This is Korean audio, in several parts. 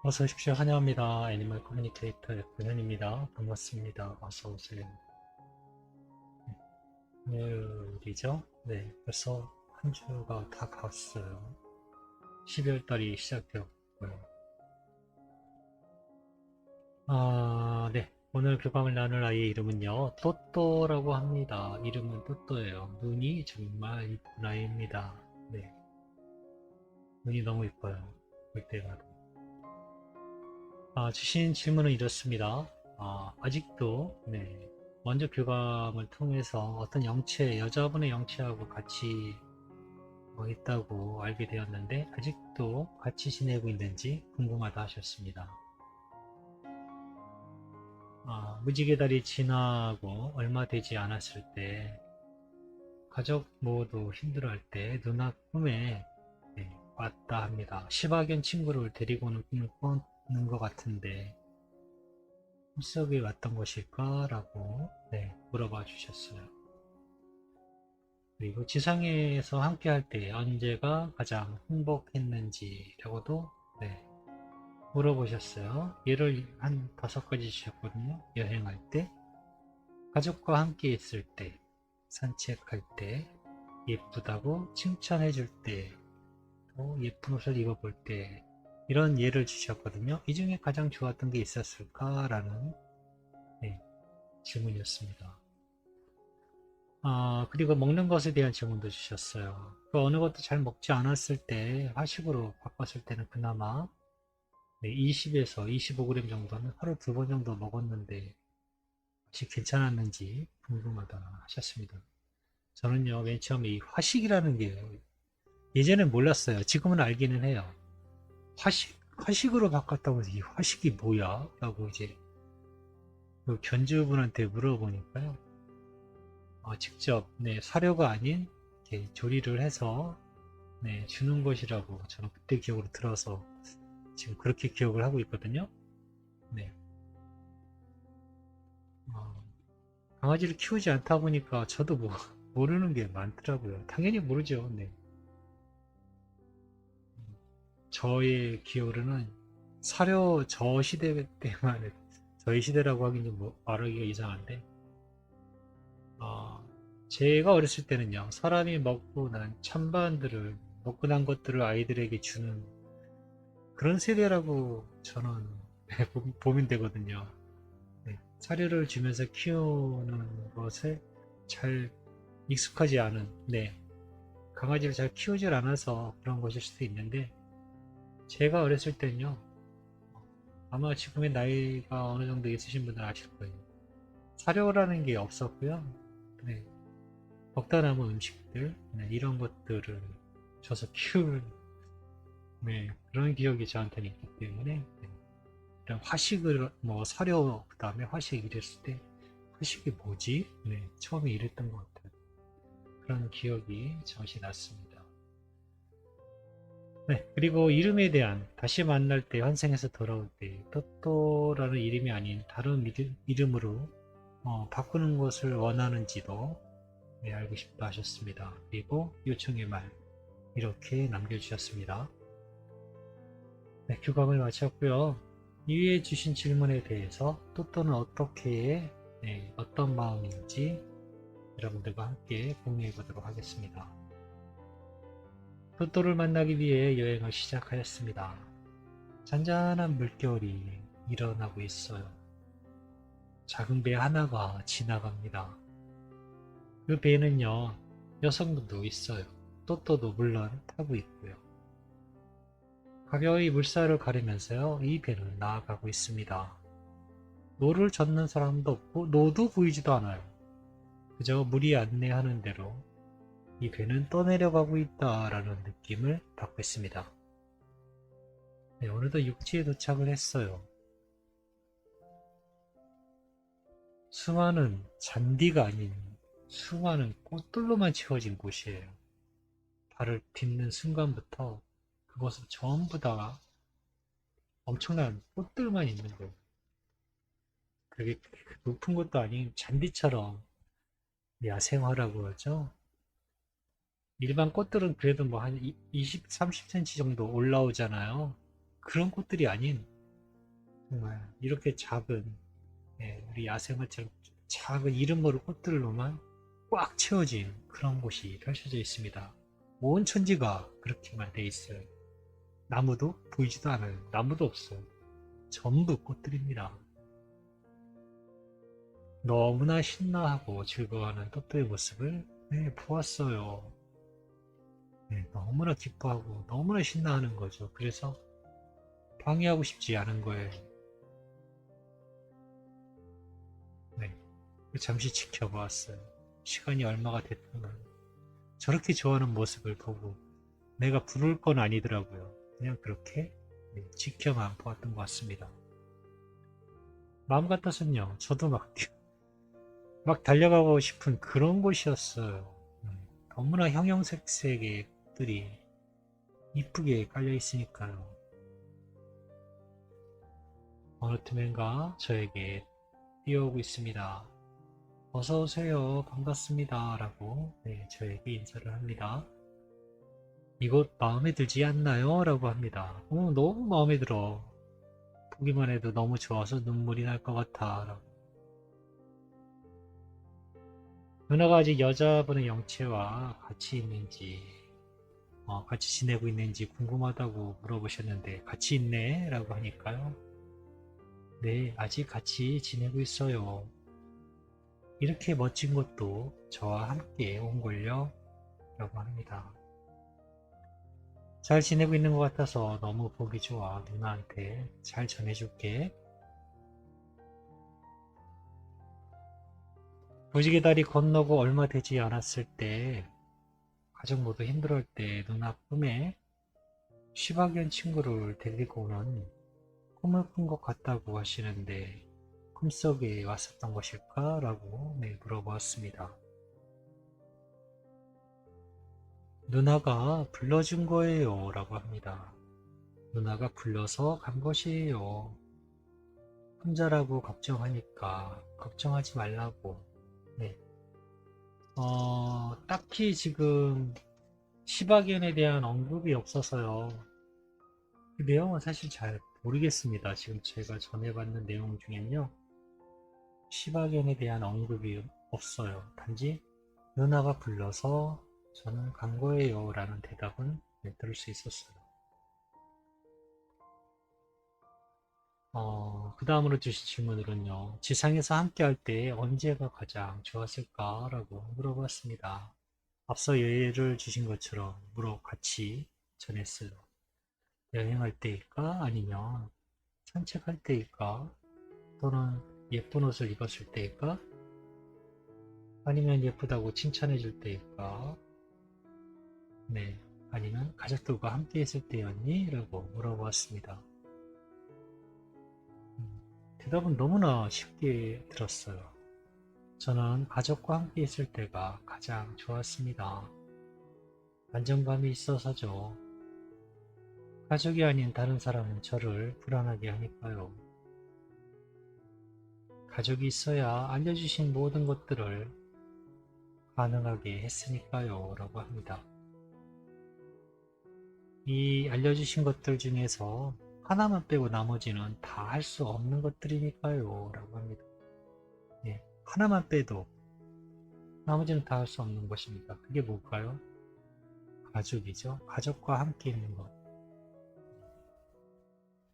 어서 오십시오. 환영합니다. 애니멀 커뮤니케이터 F현입니다. 반갑습니다. 어서 오세요. 오늘이죠? 네, 벌써 한 주가 다 갔어요. 12월 달이 시작되었고요. 네. 오늘 교감을 나눌 아이의 이름은요, 또또라고 합니다. 이름은 또또예요. 눈이 정말 이쁜 아이입니다. 네, 눈이 너무 이뻐요. 볼 때마다. 주신 질문은 이렇습니다. 아직도, 네, 먼저 교감을 통해서 어떤 영체, 여자분의 영체하고 같이 있다고 알게 되었는데, 아직도 같이 지내고 있는지 궁금하다 하셨습니다. 무지개 달이 지나고 얼마 되지 않았을 때, 가족 모두 힘들어할 때 누나 꿈에 왔다 합니다. 10학년 친구를 데리고는 꿈을 꿨는 것 같은데, 꿈속에 왔던 것일까? 라고 물어봐 주셨어요. 그리고 지상에서 함께 할 때 언제가 가장 행복했는지 라고도 물어보셨어요. 예를 한 5가지 주셨거든요. 여행할 때, 가족과 함께 있을 때, 산책할 때, 예쁘다고 칭찬해 줄 때, 또 예쁜 옷을 입어볼 때, 이런 예를 주셨거든요. 이 중에 가장 좋았던 게 있었을까라는 질문이었습니다. 그리고 먹는 것에 대한 질문도 주셨어요. 그 어느 것도 잘 먹지 않았을 때, 화식으로 바꿨을 때는 그나마 20에서 25g 정도는 하루 2번 정도 먹었는데, 혹시 괜찮았는지 궁금하다 하셨습니다. 저는요, 맨 처음에 이 화식이라는 게 예전엔 몰랐어요. 지금은 알기는 해요. 화식으로 바꿨다고 해서 이 화식이 뭐야? 라고 이제 그 견주분한테 물어보니까요. 직접 사료가 아닌 이렇게 조리를 해서 주는 것이라고 저는 그때 기억으로 들어서 지금 그렇게 기억을 하고 있거든요. 네. 어, 강아지를 키우지 않다 보니까 저도 뭐 모르는 게 많더라고요. 당연히 모르죠. 네. 저의 기억으로는 사료 저 시대 때만 해도, 저희 시대라고 하긴 좀 말하기가 이상한데, 어, 제가 어렸을 때는요, 사람이 먹고 난 찬반들을, 먹고 난 것들을 아이들에게 주는 그런 세대라고 저는 보면 되거든요. 네, 사료를 주면서 키우는 것에 잘 익숙하지 않은, 강아지를 잘 키우질 않아서 그런 것일 수도 있는데, 제가 어렸을 때는요, 아마 지금의 나이가 어느 정도 있으신 분들 아실 거예요. 사료라는 게 없었고요. 네, 먹다 남은 음식들, 이런 것들을 줘서 키울 그런 기억이 저한테는 있기 때문에 이런 화식을 사료 그 다음에 화식 이랬을 때 화식이 뭐지? 처음에 이랬던 것 같아요. 그런 기억이 잠시 났습니다. 그리고 이름에 대한 다시 만날 때 환생해서 돌아올 때 또또라는 이름이 아닌 다른 이름으로 바꾸는 것을 원하는지도 알고 싶다 하셨습니다. 그리고 요청의 말 이렇게 남겨주셨습니다. 교감을 마쳤고요. 이위에 주신 질문에 대해서 또또는 어떻게 어떤 마음인지 여러분들과 함께 공유해 보도록 하겠습니다. 또또를 만나기 위해 여행을 시작하였습니다. 잔잔한 물결이 일어나고 있어요. 작은 배 하나가 지나갑니다. 그 배는요, 여성분도 있어요. 또또도 물론 타고 있고요. 가벼이 물살을 가르면서요, 이 배는 나아가고 있습니다. 노를 젓는 사람도 없고 노도 보이지도 않아요. 그저 물이 안내하는 대로 이 배는 떠내려가고 있다라는 느낌을 받고 있습니다. 어느덧 육지에 도착을 했어요. 수많은 잔디가 아닌 수많은 꽃들로만 채워진 곳이에요. 발을 딛는 순간부터 그곳은 전부 다 엄청난 꽃들만 있는 거예요. 그게 높은 것도 아닌 잔디처럼 야생화라고 하죠. 일반 꽃들은 그래도 뭐 한 20, 30cm 정도 올라오잖아요. 그런 꽃들이 아닌 정말 이렇게 작은 우리 야생화처럼 작은 이름 모를 꽃들로만 꽉 채워진 그런 곳이 펼쳐져 있습니다. 온 천지가 그렇게만 돼 있어요. 나무도 보이지도 않아요. 나무도 없어요. 전부 꽃들입니다. 너무나 신나하고 즐거워하는 또또의 모습을 보았어요. 너무나 기뻐하고 너무나 신나하는 거죠. 그래서 방해하고 싶지 않은 거예요. 잠시 지켜보았어요. 시간이 얼마가 됐구나. 저렇게 좋아하는 모습을 보고 내가 부를 건 아니더라고요. 그냥 그렇게 지켜만 보았던 것 같습니다. 마음 같아서는요, 저도 막 달려가고 싶은 그런 곳이었어요. 너무나 형형색색의 꽃들이 이쁘게 깔려 있으니까요. 어느 틈엔가 저에게 뛰어오고 있습니다. 어서오세요. 반갑습니다. 라고 저에게 인사를 합니다. 이곳 마음에 들지 않나요? 라고 합니다. 너무 마음에 들어. 보기만 해도 너무 좋아서 눈물이 날 것 같아. 라고. 누나가 아직 여자분의 영채와 같이 있는지, 같이 지내고 있는지 궁금하다고 물어보셨는데, 같이 있네? 라고 하니까요. 네, 아직 같이 지내고 있어요. 이렇게 멋진 것도 저와 함께 온걸요? 라고 합니다. 잘 지내고 있는 것 같아서 너무 보기 좋아. 누나한테 잘 전해줄게. 무지개 다리 건너고 얼마 되지 않았을 때 가족 모두 힘들어할 때 누나 꿈에 시바견 친구를 데리고 오는 꿈을 꾼 것 같다고 하시는데 꿈속에 왔었던 것일까? 라고 물어보았습니다. 누나가 불러준 거예요. 라고 합니다. 누나가 불러서 간 것이에요. 혼자라고 걱정하니까 걱정하지 말라고. 딱히 지금 시바견에 대한 언급이 없어서요. 그 내용은 사실 잘 모르겠습니다. 지금 제가 전해받는 내용 중엔요. 시바견에 대한 언급이 없어요. 단지 누나가 불러서 저는 간 거예요. 라는 대답은 들을 수 있었어요. 그 다음으로 주신 질문으로는요. 지상에서 함께 할 때 언제가 가장 좋았을까? 라고 물어봤습니다. 앞서 예를 주신 것처럼 같이 전했어요. 여행할 때일까? 아니면 산책할 때일까? 또는 예쁜 옷을 입었을 때일까? 아니면 예쁘다고 칭찬해 줄 때일까? 아니면 가족들과 함께 있을 때였니? 라고 물어보았습니다. 대답은 너무나 쉽게 들었어요. 저는 가족과 함께 있을 때가 가장 좋았습니다. 안정감이 있어서죠. 가족이 아닌 다른 사람은 저를 불안하게 하니까요. 가족이 있어야 알려주신 모든 것들을 가능하게 했으니까요. 라고 합니다. 이 알려주신 것들 중에서 하나만 빼고 나머지는 다 할 수 없는 것들이니까요. 라고 합니다. 하나만 빼도 나머지는 다 할 수 없는 것입니다. 그게 뭘까요? 가족이죠. 가족과 함께 있는 것.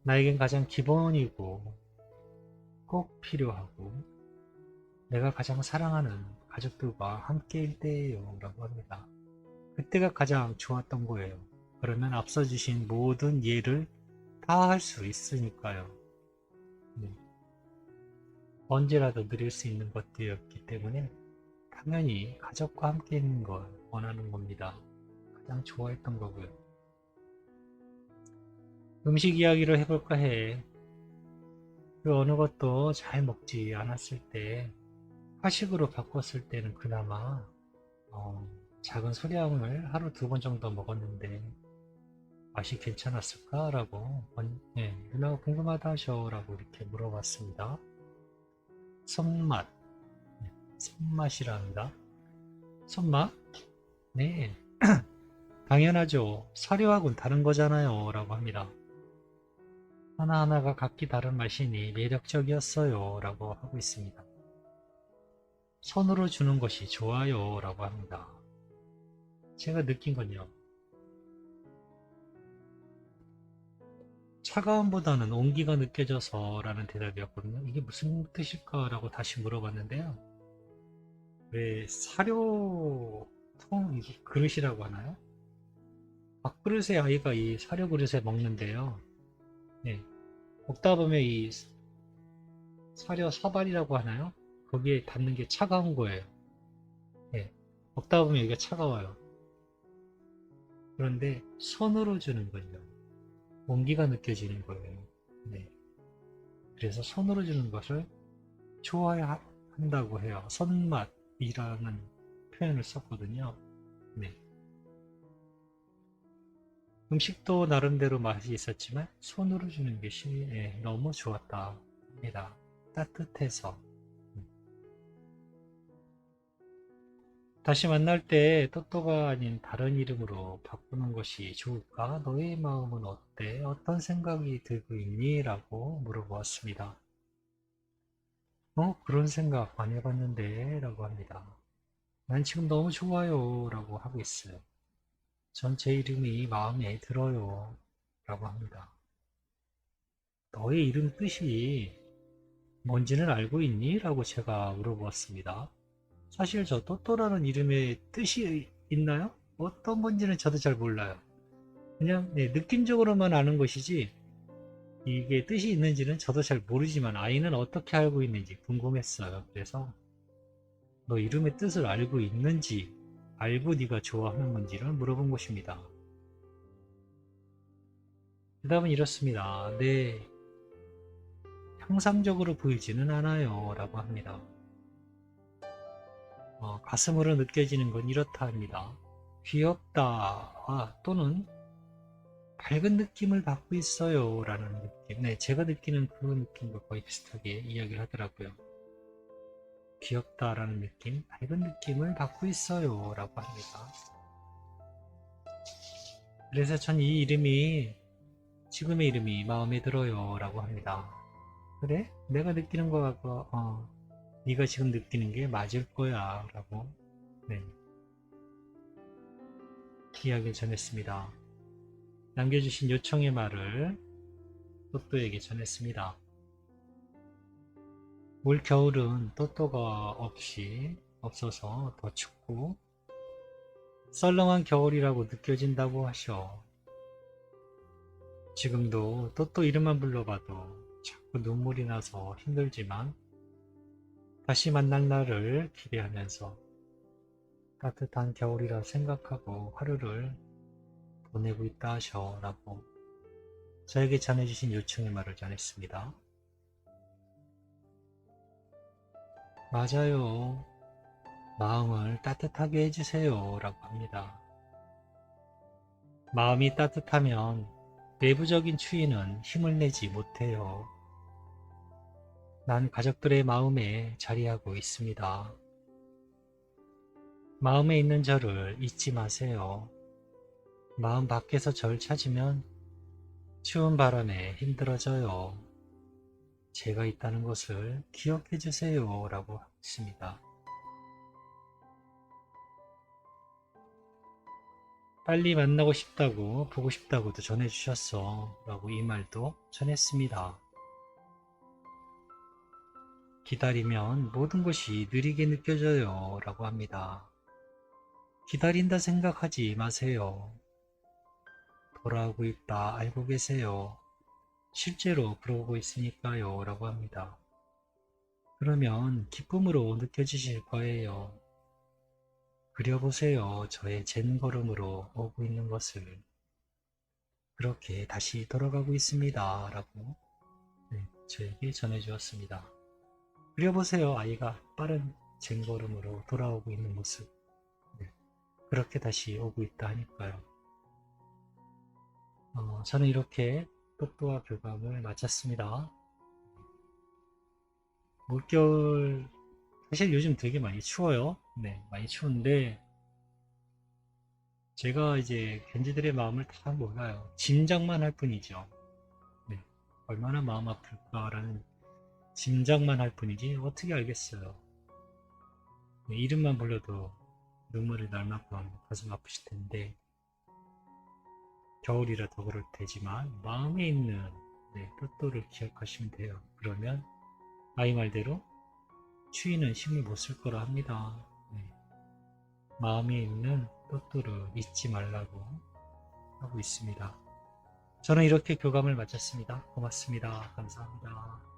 나에겐 가장 기본이고 꼭 필요하고 내가 가장 사랑하는 가족들과 함께일 때예요. 라고 합니다. 그때가 가장 좋았던 거예요. 그러면 앞서 주신 모든 예를 다 할 수 있으니까요. 언제라도 누릴 수 있는 것들이었기 때문에 당연히 가족과 함께 있는 걸 원하는 겁니다. 가장 좋아했던 거고요. 음식 이야기를 해볼까 해. 그 어느 것도 잘 먹지 않았을 때 화식으로 바꿨을 때는 그나마 작은 소량을 하루 2번 정도 먹었는데 맛이 괜찮았을까? 라고 누나가 궁금하다 하셔라고 이렇게 물어봤습니다. 손맛 손맛이랍니다. 손맛? 네 당연하죠. 사료하고는 다른 거잖아요. 라고 합니다. 하나하나가 각기 다른 맛이니 매력적이었어요 라고 하고 있습니다. 손으로 주는 것이 좋아요 라고 합니다. 제가 느낀 건요, 차가움보다는 온기가 느껴져서 라는 대답이었거든요. 이게 무슨 뜻일까 라고 다시 물어봤는데요, 왜 사료통, 이게 그릇이라고 하나요? 밥그릇에 아이가 이 사료 그릇에 먹는데요, 예, 먹다 보면 이 사료 사발이라고 하나요? 거기에 닿는 게 차가운 거예요. 예, 먹다 보면 이게 차가워요. 그런데 손으로 주는 거죠. 온기가 느껴지는 거예요. 네. 그래서 손으로 주는 것을 좋아한다고 해요. 손맛이라는 표현을 썼거든요. 네. 음식도 나름대로 맛이 있었지만 손으로 주는 것이 너무 좋았다 합니다. 따뜻해서. 다시 만날 때 또또가 아닌 다른 이름으로 바꾸는 것이 좋을까? 너의 마음은 어때? 어떤 생각이 들고 있니? 라고 물어보았습니다. 그런 생각 안 해봤는데 라고 합니다. 난 지금 너무 좋아요 라고 하고 있어요. 전 제 이름이 마음에 들어요 라고 합니다. 너의 이름 뜻이 뭔지는 알고 있니? 라고 제가 물어보았습니다. 사실 저 또또라는 이름의 뜻이 있나요? 어떤 건지는 저도 잘 몰라요. 그냥 느낌적으로만 아는 것이지 이게 뜻이 있는지는 저도 잘 모르지만 아이는 어떻게 알고 있는지 궁금했어요. 그래서 너 이름의 뜻을 알고 있는지, 알고 네가 좋아하는 건지를 물어본 것입니다. 대답은 이렇습니다. 네, 형상적으로 보이지는 않아요 라고 합니다. 가슴으로 느껴지는 건 이렇다 합니다. 귀엽다, 또는 밝은 느낌을 받고 있어요 라는 느낌. 네, 제가 느끼는 그 느낌과 거의 비슷하게 이야기를 하더라고요. 귀엽다라는 느낌, 밝은 느낌을 받고 있어요 라고 합니다. 그래서 전 이 이름이, 지금의 이름이 마음에 들어요 라고 합니다. 그래? 내가 느끼는 거하고 네가 지금 느끼는 게 맞을 거야 라고, 네, 이야기를 전했습니다. 남겨주신 요청의 말을 또또에게 전했습니다. 올 겨울은 또또가 없어서 더 춥고 썰렁한 겨울이라고 느껴진다고 하셔. 지금도 또또 이름만 불러봐도 자꾸 눈물이 나서 힘들지만 다시 만날 날을 기대하면서 따뜻한 겨울이라 생각하고 하루를 보내고 있다 하셔 라고 저에게 전해주신 요청의 말을 전했습니다. 맞아요. 마음을 따뜻하게 해주세요 라고 합니다. 마음이 따뜻하면 내부적인 추위는 힘을 내지 못해요. 난 가족들의 마음에 자리하고 있습니다. 마음에 있는 저를 잊지 마세요. 마음 밖에서 절 찾으면 추운 바람에 힘들어져요. 제가 있다는 것을 기억해 주세요 라고 했습니다. 빨리 만나고 싶다고, 보고 싶다고도 전해주셨어 라고 이 말도 전했습니다. 기다리면 모든 것이 느리게 느껴져요 라고 합니다. 기다린다 생각하지 마세요. 돌아오고 있다 알고 계세요. 실제로 그러고 있으니까요 라고 합니다. 그러면 기쁨으로 느껴지실 거예요. 그려보세요. 저의 젠걸음으로 오고 있는 것을. 그렇게 다시 돌아가고 있습니다 라고 저에게 전해주었습니다. 그려보세요. 아이가 빠른 젠걸음으로 돌아오고 있는 모습. 그렇게 다시 오고 있다 하니까요. 저는 이렇게 또또와 교감을 마쳤습니다. 물겨울, 사실 요즘 되게 많이 추워요. 네, 많이 추운데 제가 이제 견지들의 마음을 다 몰라요. 짐작만 할 뿐이죠. 네, 얼마나 마음 아플까라는 짐작만 할 뿐이지 어떻게 알겠어요. 네, 이름만 불러도 눈물이 날 만큼 가슴 아프실 텐데 겨울이라 더 그럴 테지만 마음에 있는 또또를 기억하시면 돼요. 그러면 아이 말대로 추위는 힘을 못 쓸 거라 합니다. 네, 마음에 있는 또또를 잊지 말라고 하고 있습니다. 저는 이렇게 교감을 마쳤습니다. 고맙습니다. 감사합니다.